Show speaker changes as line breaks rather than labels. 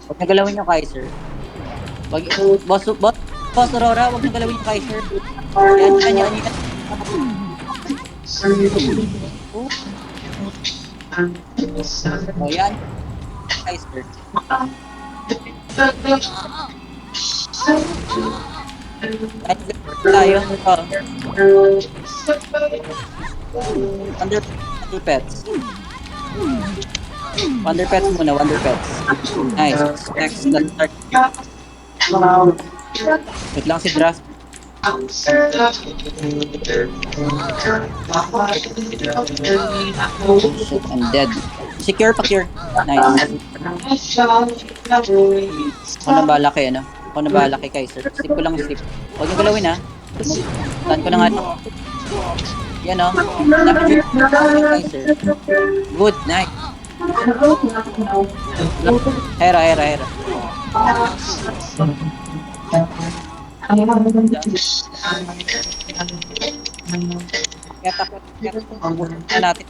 Huwag na galawin yung Kaiser. Wag, boss Aurora, huwag na galawin yung Kaiser. Yan. Oh, yan. Kaiser. Tayo. Wonder Pets. Wonder Pets muna, Wonder Pets. Nice. Next, let's start. Wait lang si Draft. Shit, I'm dead. Secure, pa-cure. Nice. Ako na bahala kay, ano? Ako na bahala kay Kaiser. Sleep ko lang sleep. Huwag niyo galawin, ha? Saan ko na nga. Yan, o. Kaiser. Good, nice. Hera. Kaya takot natin.